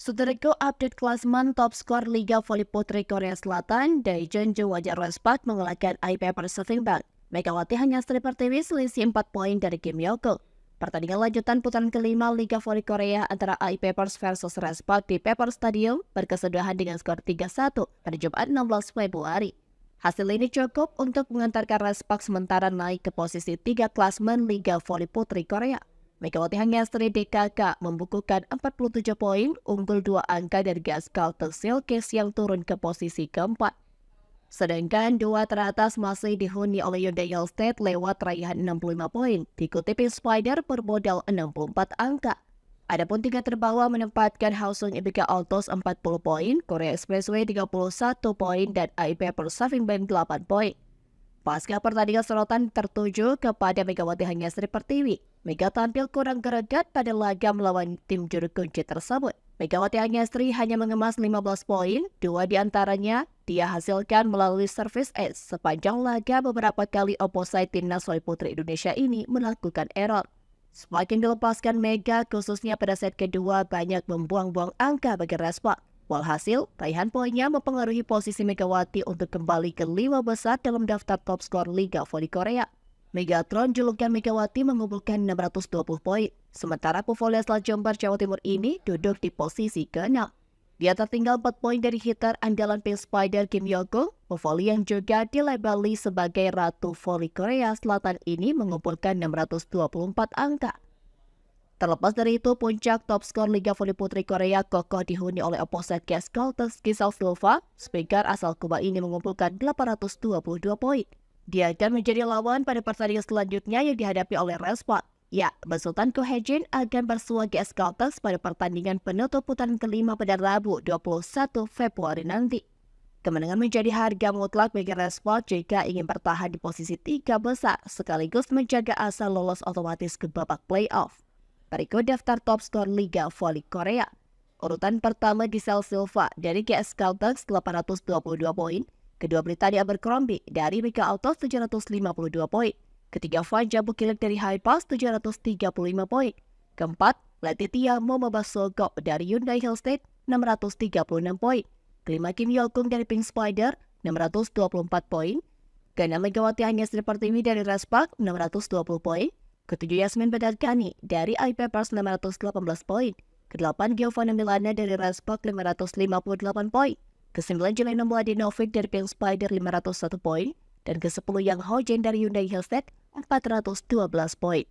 Suteriko update klasemen top skor Liga Voli Putri Korea Selatan, Daejeon Wajar Respak mengalahkan IP Persefing Bank. Megawati hanya Sri Pertiwi selisih 4 poin dari Kim Yoko. Pertandingan lanjutan putaran kelima Liga Voli Korea antara IP Pers versus Respak di Pepper Stadium berkesudahan dengan skor 3-1 pada Jumat 16 Februari. Hasil ini cukup untuk mengantarkan Respak sementara naik ke posisi 3 klasemen Liga Voli Putri Korea. Megawati Hangestri DKK membukukan 47 poin, unggul 2 angka dari Gaskalteng Silkis yang turun ke posisi keempat. Sedangkan dua teratas masih dihuni oleh Hyundai Hillstead lewat raihan 65 poin, diikuti Spider bermodal 64 angka. Adapun tiga terbawah menempatkan Hwasong IBK Altos 40 poin, Korea Expressway 31 poin, dan IP Persefing Bank 8 poin. Pasca pertandingan sorotan tertuju kepada Megawati Hangestri Pertiwi. Mega tampil kurang greget pada laga melawan tim juru kunci tersebut. Megawati Hangestri hanya mengemas 15 poin, 2 diantaranya dia hasilkan melalui service ace. Sepanjang laga beberapa kali opposite timnas voli putri Indonesia ini melakukan error. Semakin dilepaskan Mega, khususnya pada set kedua banyak membuang-buang angka bagi Respak. Walhasil, raihan poinnya mempengaruhi posisi Megawati untuk kembali ke 5 besar dalam daftar top skor Liga Voli Korea. Megatron julukan Megawati mengumpulkan 620 poin, sementara Puvoli asal Jember, Jawa Timur ini duduk di posisi ke-6. Dia tertinggal 4 poin dari hitter andalan Pink Spider Kim Yoko. Puvoli yang juga dilabeli sebagai Ratu Voli Korea Selatan ini mengumpulkan 624 angka. Terlepas dari itu, puncak top skor Liga Voli Putri Korea kokoh dihuni oleh opposite Gaskalteng Silva. Speaker asal Kuba ini mengumpulkan 822 poin. Dia akan menjadi lawan pada pertandingan selanjutnya yang dihadapi oleh Respak. Ya, Besutan Kohejin akan bersua Gaskalteng pada pertandingan penutup putaran kelima pada Rabu 21 Februari nanti. Kemenangan menjadi harga mutlak bagi Respak jika ingin bertahan di posisi 3 besar, sekaligus menjaga asa lolos otomatis ke babak playoff. Berikut daftar top skor Liga Voli Korea. Urutan pertama Giselle Silva dari Gaskalteng 822 poin. Kedua Britania Abercrombie dari BK Altos 752 poin. Ketiga Fanja Bukilik dari Hypas 735 poin. Keempat, Letitia Momobasogo dari Hyundai Hillstead 636 poin. Kelima Kim Yokung dari Pink Spider 624 poin. Keenam Megawati Hangestri Pertiwi dari Respak 620 poin. Ketujuh Yasmin Badarkani dari IP Pers 518 poin. Kedelapan Giovanna Milana dari Respak 558 poin. Kesembilan Jelena Mladenovic dari Pink Spider 501 poin. Dan ke-10 Yang Hojen dari Hyundai Hillstead 412 poin.